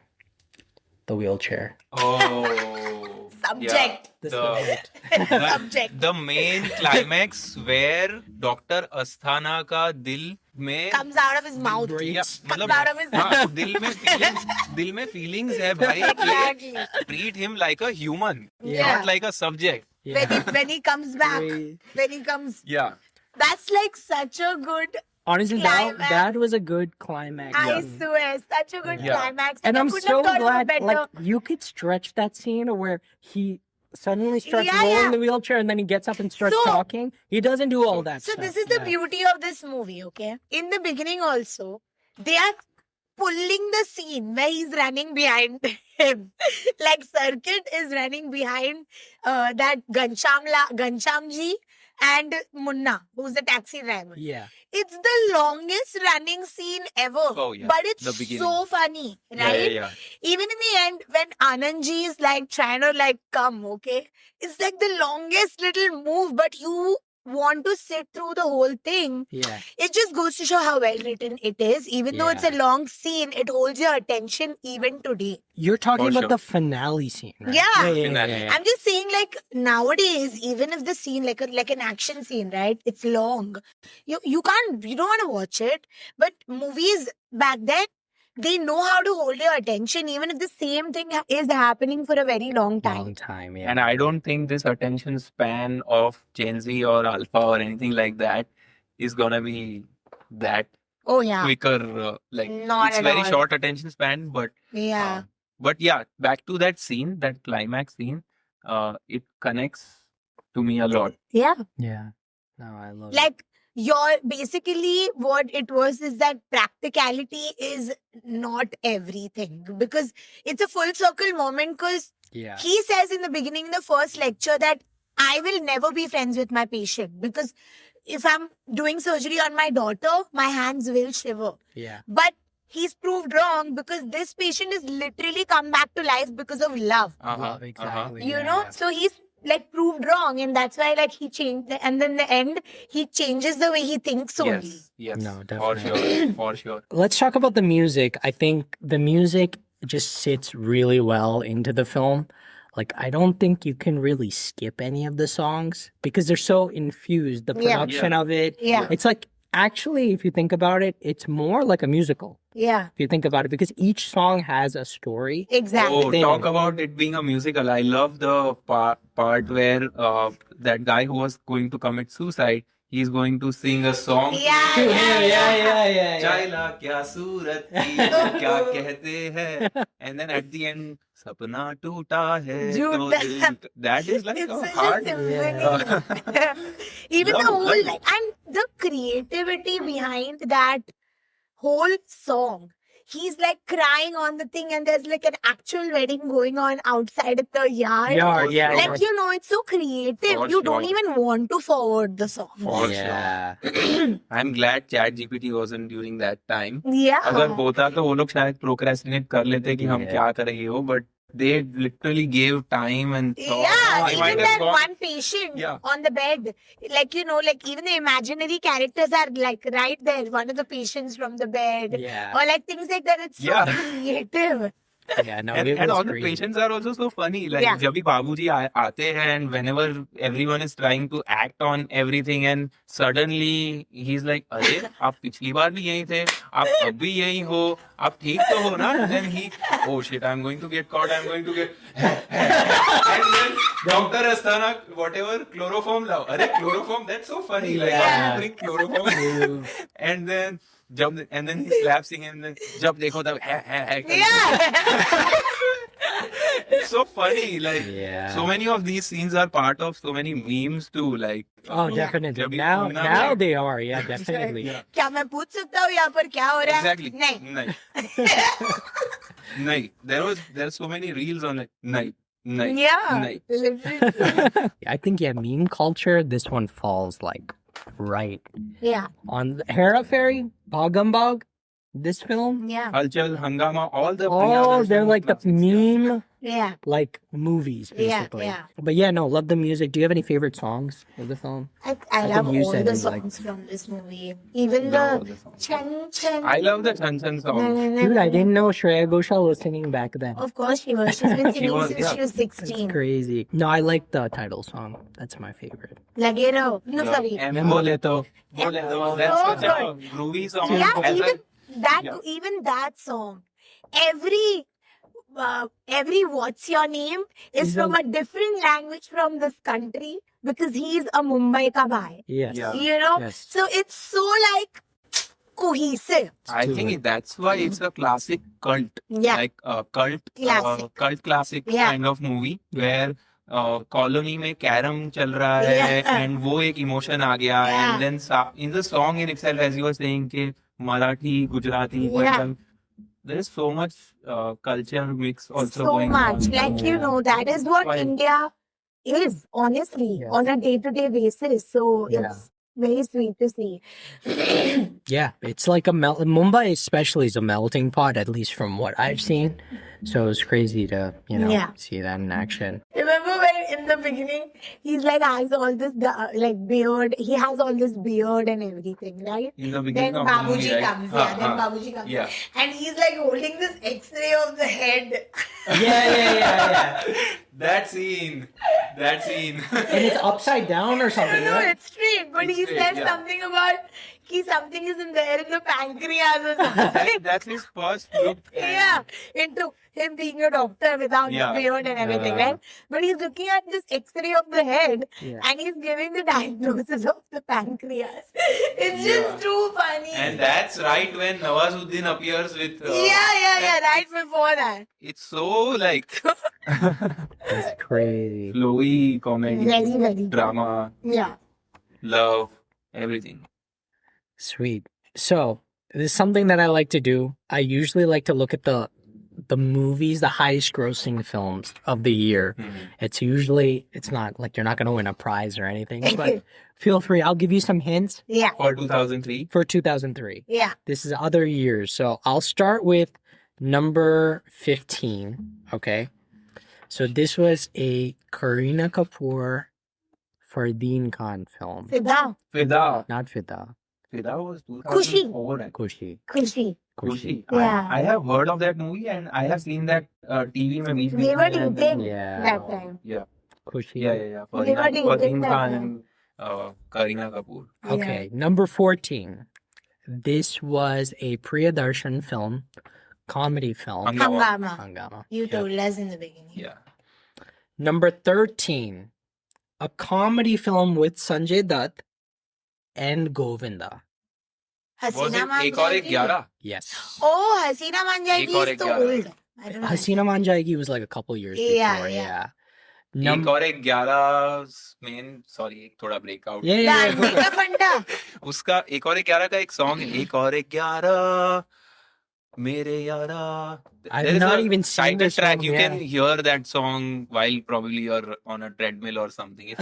the wheelchair. Oh. Subject. The The, Subject. the main climax where Dr. Asthana का दिल में Comes out of his mouth. या, Comes out of his mouth. हाँ, दिल में feelings है भाई. Exactly. Treat him like a human, Yeah. not like a subject. Yeah. When he comes back. Crazy. When he comes. Yeah. That's like such a good. Honestly, Climax. that was a good climax. I scene. swear, such a good Yeah. climax. And I I'm couldn't so have thought of a glad, better. like, you could stretch that scene where he suddenly starts Yeah, rolling yeah. the wheelchair and then he gets up and starts So- talking. He doesn't do all that So stuff. this is the Yeah. beauty of this movie, okay? In the beginning also, they are pulling the scene where he's running behind him. Like Circuit is running behind that Gansham ji and Munna, who's the taxi driver. Yeah. It's the longest running scene ever. Oh, yeah. But it's The beginning. so funny, right? Yeah. Even in the end, when Anandji is like trying to like come, okay, it's like the longest little move, but you want to sit through the whole thing. Yeah. It just goes to show how well written it is. Even though it's a Yeah. long scene, it holds your attention even today. You're talking For about sure. the finale scene, right? Yeah. Finale. I'm just saying, like nowadays, even if the scene like an action scene, right? It's long. You don't want to watch it. But movies back then, they know how to hold your attention, even if the same thing is happening for a very long time. Long time, yeah. And I don't think this attention span of Gen Z or Alpha or anything like that is gonna be that Oh yeah, quicker. Like Not it's at very all. short attention span, yeah, but yeah, back to that scene, that climax scene. It connects to me a lot. yeah. Yeah. No, I love it. Like your basically what it was is that practicality is not everything, because it's a full circle moment. Because Yeah. he says in the beginning, in the first lecture, that I will never be friends with my patient, because if I'm doing surgery on my daughter, my hands will shiver. Yeah. But he's proved wrong, because this patient is literally come back to life because of love. Love, exactly. You yeah. know, so he's like proved wrong, and that's why like he changed. And then in the end, he changes the way he thinks only. Yes. No, For definitely. sure. For sure. Let's talk about the music. I think the music just sits really well into the film. Like, I don't think you can really skip any of the songs because they're so infused. The Yeah. production of it. Yeah, It's like, actually, if you think about it, it's more like a musical. yeah, If you think about it, because each song has a story. exactly. Oh, thing. talk about it being a musical. I love the part where that guy who was going to commit suicide, he's going to sing a song. Yeah, yeah. चाइला क्या सूरत थी तो क्या कहते हैं, and then at the end सपना टूटा है Dude, तो दिल, that is like It's a such hard. a symphony. Even the Love, whole love. like, and the creativity behind that whole song. He's like crying on the thing, and there's like an actual wedding going on outside at the yard. Yeah. Like, you know, it's so creative. For You don't sure. even want to forward the song. For yeah. I'm glad ChatGPT wasn't during that time. Yeah. अगर होता तो वो लोग शायद procrastinate कर लेते कि हम Yeah. क्या कर रहे हो, but they literally gave time and thought. Yeah, They might even have that gone- one patient Yeah. on the bed, like, you know, like even the imaginary characters are like right there, one of the patients from the bed, Yeah. or like things like that. It's so Yeah. creative. Yeah. No, And, it and was all the great. patients are also so funny. Like Yeah. जब भी बाबूजी आते हैं, and whenever everyone is trying to act on everything, and suddenly he's like, अरे आप पिछली बार भी यही थे, आप अब भी यही हो, आप ठीक तो हो ना? And then he, oh shit, I'm going to get caught, I'm going to get, and then Dr. Asthana, whatever, chloroform लाओ. अरे chloroform, that's so funny. Like, why Yeah. you bring chloroform? And then he slaps him, and then जब देखो तब करके. Yeah. It's so funny. Like, Yeah. so many of these scenes are part of so many memes too. Like, Oh, definitely. जब भी Now सुनना है- they are. Yeah, definitely. Yeah. क्या मैं पूछ सकता हूँ यहाँ पर क्या हो रहा है? Exactly. नहीं. नहीं. नहीं. There's so many reels on it. नहीं. नहीं. Yeah. नहीं. Literally. I think, yeah, meme culture, this one falls like right Yeah. on the Hera Fairy, Bog, this film. Yeah. Halchal, Hangama, all the. Oh, they're like the meme Yeah. like movies, Yeah, basically. yeah. But yeah, no, love the music. Do you have any favorite songs of the film? I think love you all said the you like- songs from this movie. Even Love the the song. Chan Chan. I love the Chan Chan song. Dude, I didn't know Shreya Ghoshal was singing back then. Of course she was. She's been singing was, since yeah. she was That's 16. crazy. No, I like the title song. That's my favorite. Lage raho. No, sorry. M bole to. Bole to. That's So such a groovy song. Yeah, As a- even that yeah. even that song. Every every what's your name is from a different language from this country because he's a Mumbai ka bhai. Yes. Yeah. You know? Yes. So it's so like cohesive. I think that's why it's a classic cult, Yeah. like a cult classic Yeah. kind of movie where colony में carrom चल रहा है Yeah. And वो एक emotion आ गया Yeah. And then in the song in itself as you were saying कि Marathi Gujarati Yeah. Punjabi there is so much culture mix also So going much. on. Like, you know, that is what Why? India is, honestly, Yeah. on a day-to-day basis. So Yeah. it's very sweet to see. Yeah, it's like a Mumbai especially is a melting pot, at least from what I've seen. So it's crazy to, Yeah. see that in action. Remember when in the beginning he's like has all this like beard, he has all this beard and everything, right? In the Then beginning of the movie, Babuji right? comes, yeah. Then Babuji comes, Yeah. and he's like holding this X-ray of the head. Yeah. That scene. And it's upside down or something, No, right? it's straight, but It's he straight, says yeah. something about something is in there in the pancreas or something. That's his first look. Yeah, into him being a doctor without Yeah. the beard and everything, Yeah. right? But he's looking at this X-ray of the head Yeah. and he's giving the diagnosis of the pancreas. It's Yeah. just too funny. And that's right when Nawazuddin appears with. Yeah, right before that. It's so like It's crazy. flowy comedy, Very, very. drama, Yeah. love, everything. Sweet. So this is something that I like to do. I usually like to look at the movies, the highest grossing films of the year. It's not like you're not going to win a prize or anything, but feel free. I'll give you some hints Yeah. For 2003. for 2003. Yeah. This is other years. So I'll start with number 15. Okay. So this was a Kareena Kapoor, Fardeen Khan film. Siddha. Fida. Not Fida. Fida was Kushi. 2004. I think. Kushi. Kushi. Kushi. Yeah. I have heard of that movie and I have seen that TV में बीच We were में dating Yeah. that time. Yeah. Kushi. Yeah. We were dating Fardeen that Khan time. and Kareena Kapoor. Okay, number 14. This was a Priyadarshan film, comedy film. Hangama. Hangama. You Yeah. told us in the beginning. Yeah. Number 13. A comedy film with Sanjay Dutt and Govinda. Was Hasina it एक और एक Manjagi. 11? Yes. Oh, Hasina Manjagi एक और is एक so 11. old. I don't know. Hasina Manjagi was like a couple years Yeah, before. yeah. Yeah. एक और एक 11 में सॉरी एक थोड़ा breakout Yeah, yeah, The yeah. Andika Fanda. उसका एक और एक 11 का एक सॉन्ग है एक और एक 11 मेरे यारा I've There is not a even seen title this track song, you yeah. can hear that song while probably you're on a treadmill or something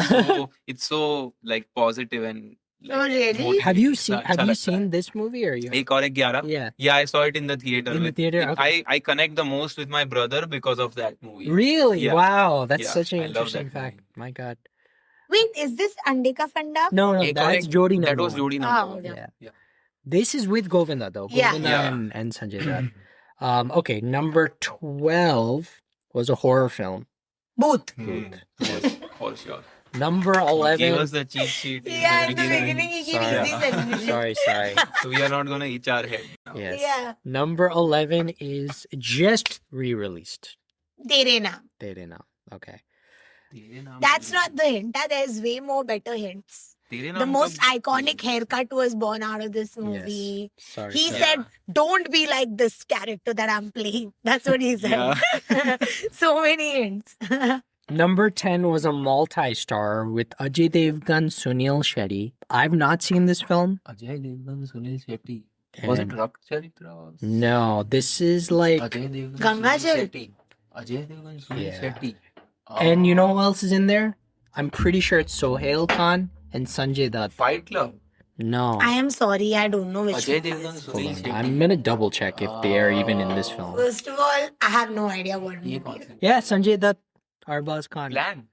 it's so like positive and like, Oh, really? motivating. Have you seen अच्छा Have you लगता है। seen this movie or you? एक और एक 11 Yeah. yeah I saw it in the theater In the theater, okay. I connect the most with my brother because of that movie Really? Yeah. Wow, that's Yeah, such an I love interesting that fact. movie. My God. Wait, is this Andika Fanda? No, एक और that's एक- Jodi that number was one. Jodi Oh, number one. yeah. Yeah. This is with Govinda though. Yeah. Govinda Yeah. and Sanjay Dutt. Okay, number 12 was a horror film. Booth. Yes, for sure. Number Give 11. us the cheat sheet. Yeah, in the beginning he gave Sorry. easy solution. Sorry. So we are not gonna itch our head now. Yes. Yeah. Number 11 is just re-released. Tere naam. They didn't know. Okay. That's not the hint. There's way more better hints. The most iconic haircut was born out of this movie. Yes. Sorry. He sorry. said, "Don't be like this character that I'm playing." That's what he said. So many hints. Number 10 was a multi-star with Ajay Devgan, Sunil Shetty. I've not seen this film. Ajay Devgan, Sunil Shetty. Was it and- Rak Charitra? No, this is like... Ajay Devgan, Gangachal. Sunil Shetty. Ajay Devgan, Sunil Yeah. Shetty. And you know who else is in there? I'm pretty sure it's Sohail Khan and Sanjay Dutt. Fight Club. No. I am sorry, I don't know which Ajay one. Devgan, that is. Sunil Hold on. Shetty. I'm gonna double check if they are even in this film. First of all, I have no idea what ये movie कौन it is. C? Yeah, Sanjay Dutt, Arbaz Khan. Plan.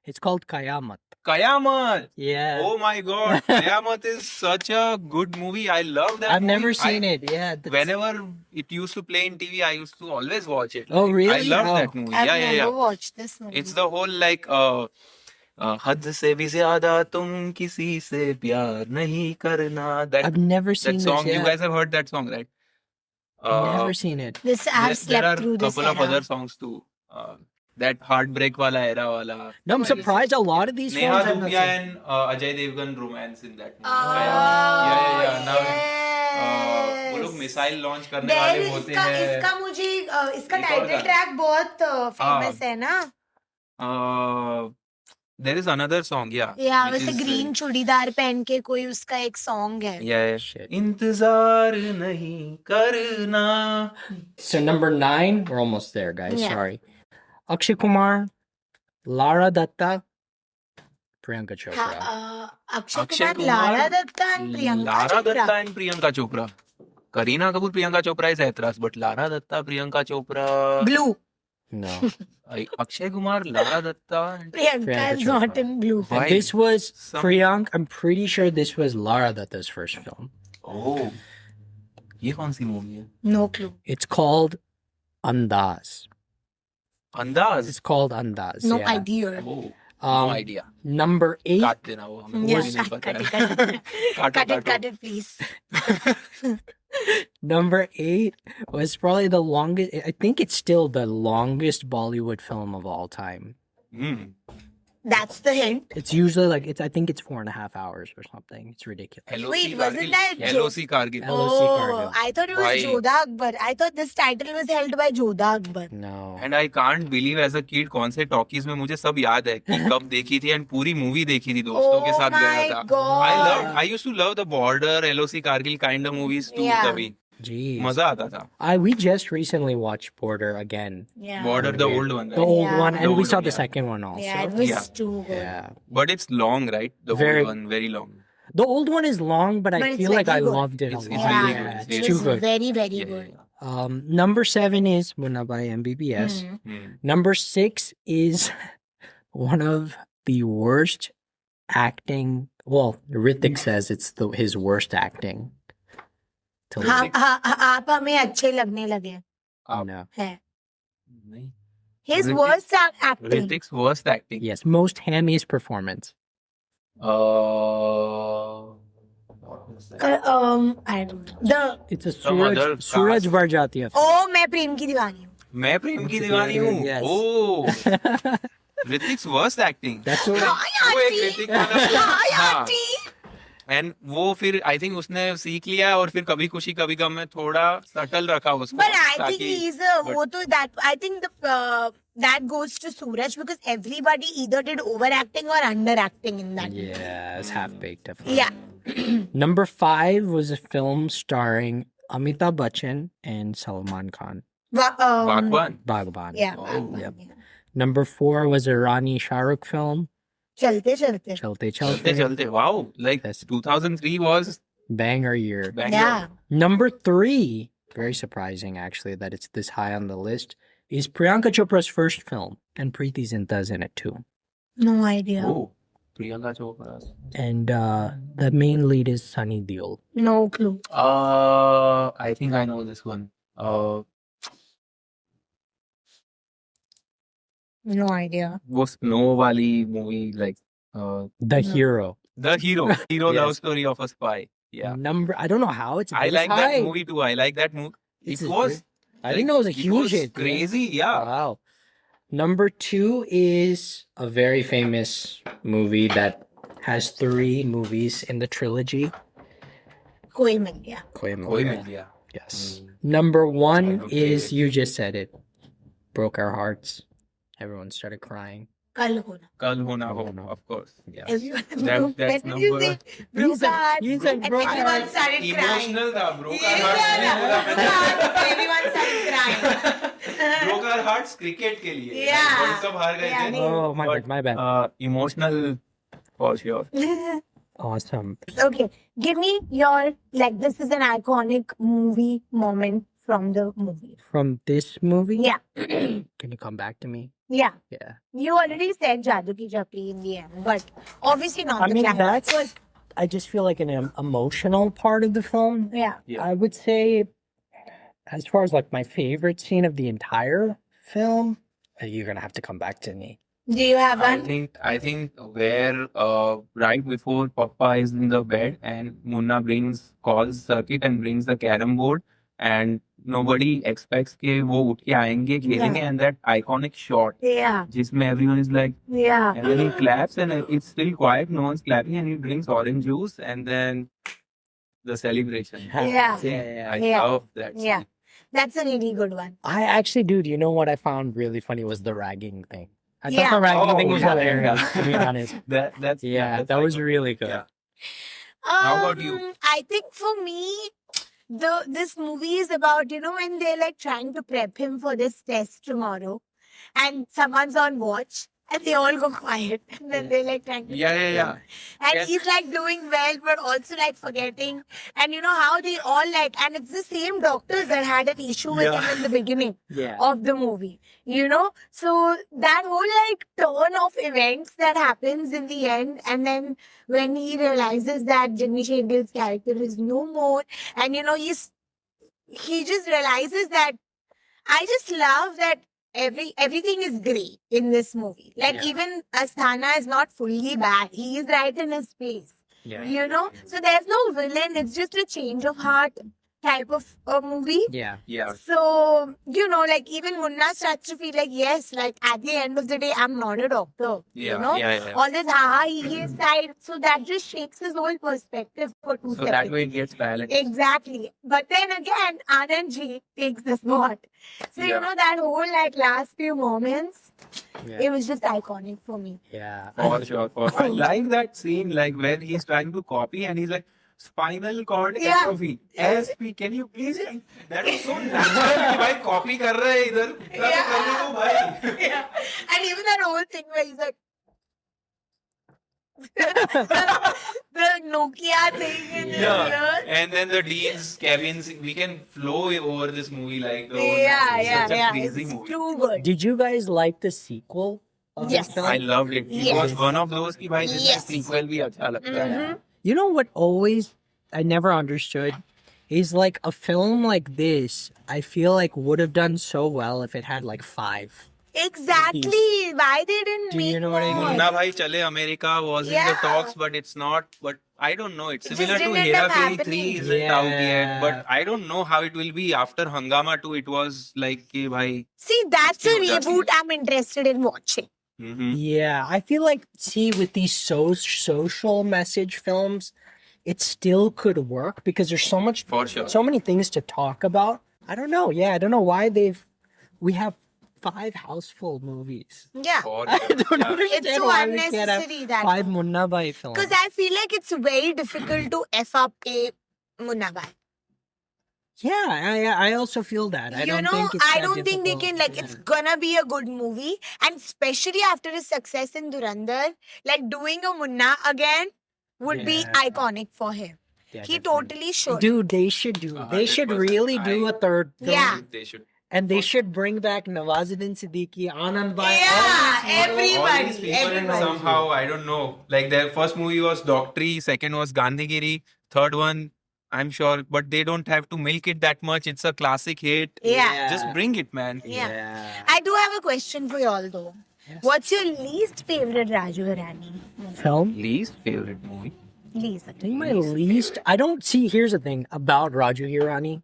It's called Kayamat. Kayamat. Yeah. Oh my god. Kayamat is such a good movie. I love that I've never movie. seen it. Yeah. that's- Whenever it used to play in TV, I used to always watch it. Oh, really? I love Oh. that movie. I've Yeah. never watched this movie. It's the whole like हद से भी ज्यादा तुम किसी से प्यार नहीं करना. I've never seen That song, this. you Yeah. guys have heard that song, right? Never seen it. This I've there slept are through this couple of era. other songs too. That heartbreak wala era wala. No, I'm surprised a lot of these Neha films I've not Dhupia seen. and Ajay Devgan romance in that movie. Oh, yeah. Now, वो yes. लोग missile launch करने There वाले is- होते इसका हैं. इसका मुझे इसका एक और टाइटल गाना. ट्रैक बहुत फेमस है ना. There is another song, yeah. या which वैसे is, ग्रीन चूड़ीदार पहन के कोई उसका एक सॉन्ग है. Yeah. Shit. इंतजार नहीं करना. So number 9, we're almost there, guys. Yeah. Sorry. Akshay Kumar, Lara Datta, Priyanka Chopra. Akshay Akshay Kumar, Kumar, Lara Dutta and Priyanka Lara Chopra. Datta and Priyanka Chopra. Kareena Kapoor, Priyanka Chopra is Aetras, but Lara Datta, Priyanka Chopra. Blue. No. Akshay Kumar, Lara Datta. And Priyanka Priyanka is not Chopra. in blue. Why? And this was Some- Priyanka. I'm pretty sure this was Lara Datta's first film. Oh. ये कौन सी movie है? No clue. It's called Andaz. अंदाज. It's called Andaz. No yeah. idea. Oh, no Um, idea. number 8. काट देना वो हमें Yeah, कुछ नहीं cut पता it, है. cut it. काटो, Cut काटो. it, please. Number 8 was probably the longest. I think it's still the longest Bollywood film of all time. Hmm. That's the hint. It's usually like I think it's 4.5 hours or something. It's ridiculous. LOC Wait, wasn't Kargil. that LOC Kargil. LOC Oh, Kargil. I thought it was Why? Jodha Akbar. I thought this title was held by Jodha Akbar. No. And I can't believe as a kid कौन से talkies में मुझे सब याद है कि कब देखी थी एंड पूरी मूवी देखी थी दोस्तों के Oh साथ my गया था. God. I used to love the border LOC Kargil kind of movies too. Yeah. तभी Jeez. मजा आता था. We just recently watched Border again. Yeah. Border the old one, The right? old Yeah. one, The and we old saw one, the yeah. second one also. Yeah, it was Yeah. too good. Yeah. But it's long, right? The Very- old one, very long. The old one is long, but I But it's feel like I very good. loved it It's a really lot. good. Yeah, It's it's really too It's good. very, very Yeah, good. Number 7 is Munnabai MBBS. Hmm. Hmm. Number 6 is one of the worst acting. Well, Ritik says it's his worst acting. To हाँ, lead. आप हमें अच्छे लगने लगे No. हैं. नहीं. His Hrithik- worst acting. Hrithik's worst acting. Yes, most hammiest performance. What was that? I don't know. It's a Some other Suraj cast. Barjatiya film. Oh, मैं प्रेम की दीवानी हूँ. मैं प्रेम की दीवानी हूँ. Yes. Oh, Hrithik's worst acting. That's what. वो एक ऋतिक वाला. हाँ, हाँ. आंटी. एंड वो फिर आई थिंक उसने सीख लिया और फिर कभी खुशी कभी गम में थोड़ा सटल रखा उसको. But I think ताकि- he's a but- वो तो that I think that goes to Suraj because everybody either did overacting or underacting in that. Yeah, it's half baked. Definitely. Yeah. Number 5 was a film starring Amitabh Bachchan and Salman Khan. Bhagwan. Bhagwan. Yeah. Yep. Yeah. Number 4 was a Rani Shah Rukh film. चलते चलते. चलते Chalte Chalte. चलते. Wow, like Yes. 2003 was Banger year. banger. Yeah. Number 3, very surprising actually that it's this high on the list, is Priyanka Chopra's first film. And Preeti Zinta's in it too. No idea. Oh, Priyanka Chopra. And the main lead is Sunny Deol. No clue. I think I know this one. No idea. वो snow वाली movie like The No. Hero. the hero Yes. love story of a spy. Yeah, I don't know how it's I this like high. that movie too. I like that movie. It's It a was. great- I didn't know it was a huge hit. yeah. Crazy, yeah. Wow. Number 2 is a very famous movie that has 3 movies in the trilogy. कोई मिल गया. Koi Mil कोई Gaya. मिल गया. Yes. Number 1 Okay. is, you just said it, Broke Our Hearts. Everyone started crying. कल होना. कल होना हो, होना. of course. Yeah. Everyone. That- that's when did you number- say broke said- hearts? you said And broke everyone hearts. started crying. Emotional था. Broke Yeah, our hearts नहीं बोला मैंने. everyone started crying. Broke our hearts cricket के लिए. Yeah. वही सब हार गए Yeah, थे. नहीं. Oh, my But, bad, my bad. Emotional for sure. Awesome. Okay, give me your, like, this is an iconic movie moment from the movie. From this movie? Yeah. Can you come back to me? Yeah. Yeah. You already said Jadoo Ki Chapli in the end, but obviously not I the mean, climax. that's, I just feel like an emotional part of the film. Yeah. Yeah. I would say, as far as like my favorite scene of the entire film, you're gonna have to come back to me. Do you have I one? think where right before Papa is in the bed and Munna calls Circuit and brings the carom board and nobody expects कि वो उठ के आएंगे खेलेंगे Yeah. and that iconic shot Yeah. जिसमें everyone is like Yeah. and then he claps and it's still quiet, no one's clapping and he drinks orange juice and then the celebration. Yeah. I Yeah. love that. Yeah. scene. That's a really good one. I actually, dude, you know what I found really funny was the ragging thing. I Yeah. thought the ragging Oh, thing was yeah. hilarious, to be honest. That's Yeah, that's that was iconic. really good. Yeah. How about you? I think for me, this movie is about, when they're like trying to prep him for this test tomorrow and someone's on watch and they all go quiet and then they're like trying to Yeah. and Yes. he's like doing well but also like forgetting, and you know how they all like, and it's the same doctors that had an issue with him in the beginning Yeah. of the movie, so that whole like turn of events that happens in the end, and then when he realizes that Jimmy Shendil's character is no more, and he just realizes that I just love that everything is grey in this movie. Like Yeah. even Asthana is not fully bad. He is right in his place. Yeah. So there's no villain. It's just a change of heart type of a movie. Yeah. Yeah. So, like even Munna starts to feel like, yes, like at the end of the day, I'm not a doctor. Yeah. All this he side. So that just shakes his whole perspective for 2 So seconds. that way it gets balanced. Exactly. But then again, Anandji takes the spot. So, Yeah. that whole like last few moments, Yeah. it was just iconic for me. Yeah. For sure. I like that scene, like when he's trying to copy and he's like, spinal cord Yeah. atrophy. SP, can you please? That is so natural कि भाई copy कर रहे हैं इधर. इतना तो करने दो भाई. Yeah. And even that whole thing where he's like, the Nokia thing in his Yeah. ear. And then the Dean's cabins, we can flow over this movie like the whole Yeah, it's yeah, such a yeah. crazy It's movie. too good. Did you guys like the sequel of Yes. this film? I loved it. It Yes. was one of those कि भाई जिसमें Yes. sequel भी अच्छा लगता है. Mhm. You know what always I never understood is like a film like this, I feel like would have done so well if it had like 5. Exactly. Why they didn't Do make you know what I more? mean? Munna Bhai Chale America was in the Yeah. talks, but it's not. But I don't know. It's It similar just to didn't end Hera up Fairy 3 happening. isn't out yet. Yeah. But I don't know how it will be after Hangama 2. It was like, कि भाई. See, that's a Still got reboot it. I'm interested in watching. Mhm. Yeah, I feel like with these social message films, it still could work because there's For sure. so many things to talk about. I don't know. Yeah, I don't know why we have 5 houseful movies. Yeah. For I sure. don't Yeah. understand It's so why we can't have unnecessary that 5 Munna Bhai films. Because I feel like it's very difficult to F up a Munna Bhai. Yeah, I also feel that. I don't think it's I that don't think they difficult. can, like, Yeah. it's gonna be a good movie. And especially after his success in Durandar, like, doing a Munna again would be Yeah. iconic for him. Yeah, He definitely. totally should. Dude, they should do. They should 100%. really do a third film. Yeah. They should. And they should bring back Nawazuddin Siddiqui, Anand Bhai. Yeah, All these everybody. people and Everybody. somehow, I don't know. Like their first movie was Doctory, second was Gandhigiri, third one, I'm sure, but they don't have to milk it that much. It's a classic hit. Yeah. Just bring it, man. Yeah. I do have a question for y'all, though. Yes. What's your least favorite Raju Hirani movie? Film. Least favorite movie? Least. I think my least. I don't see. Here's the thing about Raju Hirani.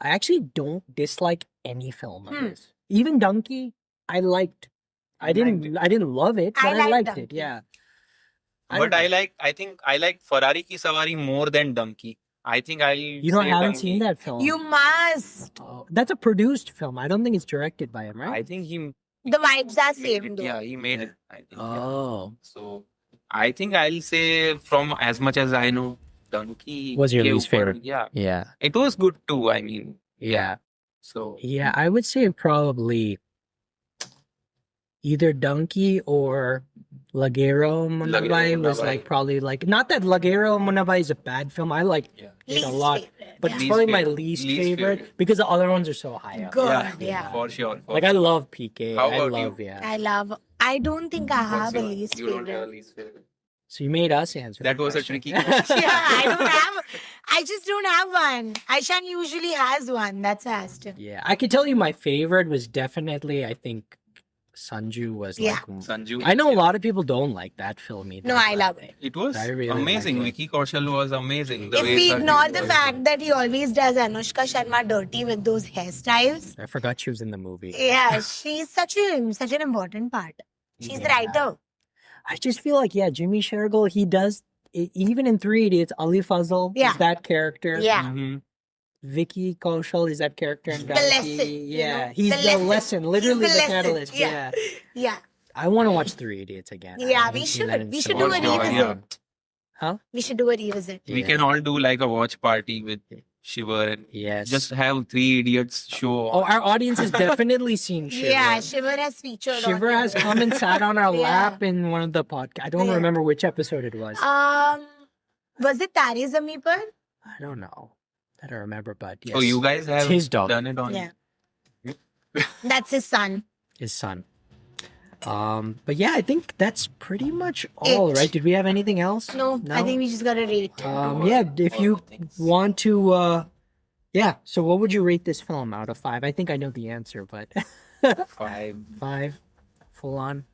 I actually don't dislike any film of his. Even Donkey, I liked. I didn't. I didn't love it, but I liked it. Donkey. Yeah. But I think I like Ferrari Ki Sawari more than Donkey. I think I'll. You know, I say haven't Donkey. seen that film. You must. Oh, that's a produced film. I don't think it's directed by him, right? I think he. The vibes are made same, it. though. Yeah, he made it. I think. yeah. Oh, So I think I'll say from as much as I know, Donkey Was your ke least upar- favorite? Yeah, yeah, it was good too. I mean, yeah. So Yeah, I would say probably either Donkey or Lagero Munabai was Munabai. like probably like not that Lagero Munabai is a bad film. I like yeah. it Least a lot, favorite. but yeah. it's Least probably my favorite. least Least favorite favorite. because the other ones are so high up. Good, yeah. For sure. For Like I sure. love PK. How I about love you? yeah. I don't think I have What's a your- least you don't have a favorite. least favorite. So you made us answer. That the was a question. tricky Yeah, I don't have. I just don't have one. Aishan usually has one. That's why I asked him. Yeah, I could tell you my favorite was definitely I think Sanju was Yeah. like. Sanju. I know a lot of people don't like that film either. No, I but love it. It was I really amazing. liked it. Vicky Kaushal was amazing. The If way we that ignore he the was- fact that he always does Anushka Sharma dirty with those hairstyles, I forgot she was in the movie. yeah, she's such an important part. She's the Yeah. writer. I just feel like, yeah, Jimmy Shergill, he does, even in 3 Idiots, Ali Fazal Yeah. is that character. Yeah. Mhm. Vicky Kaushal is that character in The Galaxy. lesson, you Yeah, know? he's The the lesson. lesson, He's literally the the, lesson, catalyst. yeah. Yeah. Yeah. I want to watch 3 Idiots again. I Yeah, haven't we seen that should. in We so should do a long. long. revisit. Huh? We should do a revisit. We Yeah. can all do like a watch party with Shiver and Yes. just have 3 Idiots show. Oh, our audience has definitely seen Shiver. Yeah, Shiver has featured. Shiver on has it. come and sat on our Yeah. lap in one of the podcasts. I don't Yeah. remember which episode it was. Was it Tare Zameen Par? I don't know. I don't remember, but yes. Oh, you guys have It's his dog. done it on. Yeah. That's his son. His son. But yeah, I think that's pretty much all, It. right? Did we have anything else? No, I think we just gotta rate. Yeah, if you want to, yeah. So what would you rate this film out of 5? I think I know the answer, but 5, 5, full on.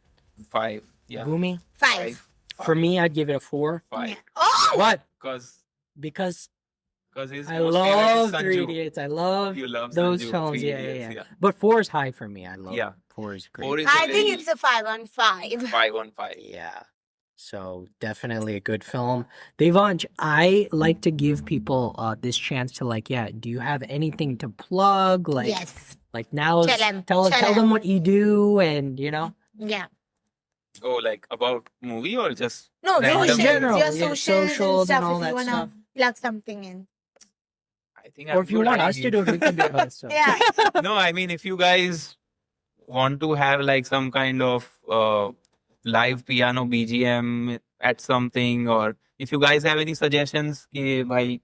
5. Yeah. Boomy. 5. For me, I'd give it a 4. 5. Oh! What? Because Because his I most favorite love is 3 Sanju. Idiots. I love You love those Sanju, films. 3 Yeah, Idiots, yeah. But 4 is high for me. I love. Yeah. 4 is great. 4 is I a think very it's a 5 on 5. 5 on 5. Yeah. So definitely a good film. Devansh, I like to give people this chance to like, yeah, do you have anything to plug? Like, Yes. like now, Tell 'em, tell tell them 'em. what you do, and you know, Yeah. Oh, like about movie or just No, Random. socials. In general, Your yeah, socials, socials and and all stuff. that If you wanna stuff. plug something in. I think or if you want us to do it, we can do it. So. Yeah. No, I mean if you guys want to have like some kind of live piano BGM at something, or if you guys have any suggestions, I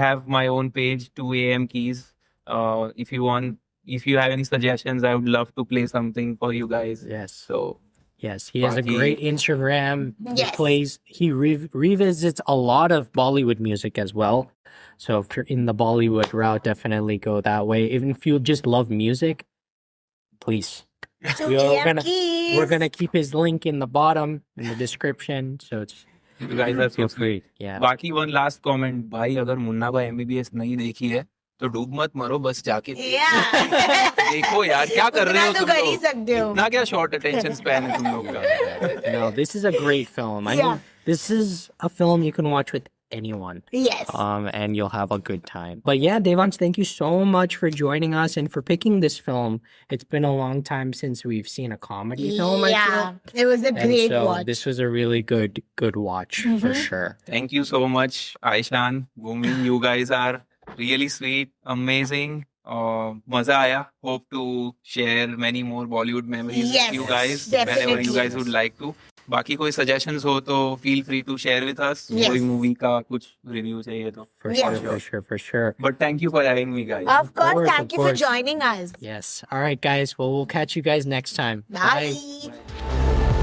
have my own page 2 AM Keys. If you have any suggestions, I would love to play something for you guys. Yes. So Yes, he has a Baki. great Instagram. Yes. He revisits a lot of Bollywood music as well. So if you're in the Bollywood route, definitely go that way. Even if you just love music, please. To We are AM gonna- Keys. We're gonna keep his link in the bottom in the description. So it's you guys are so feel sweet. free. Yeah. बाकी one last comment भाई, अगर मुन्ना भाई MBBS नहीं देखी है तो डूब मत मरो, बस जाके Yeah. देखो यार, क्या कर रहे हो उतना तो तुम कर ही लोग? सकते हो. इतना क्या शॉर्ट अटेंशन स्पैन है तुम लोग का? No, this is a great film. I Yeah. mean, this is a film you can watch with anyone. Yes. And you'll have a good time. But yeah, Devansh, thank you so much for joining us and for picking this film. It's been a long time since we've seen a comedy film. I Yeah. feel. It was a And great so watch. this was a really good watch for sure. Thank you so much, Aishan, Bhumi. You guys are really sweet, amazing. मजा आया. Hope to share many more Bollywood memories Yes, with you guys whenever you definitely. guys would like to. बाकी कोई suggestions हो तो feel free to share with us. Yes. कोई movie का कुछ review चाहिए तो. For Yes. sure, for sure. But thank you for having me, guys. Of course, course, thank of you for course. joining us. Yes. All right, guys. Well, we'll catch you guys next time. Bye.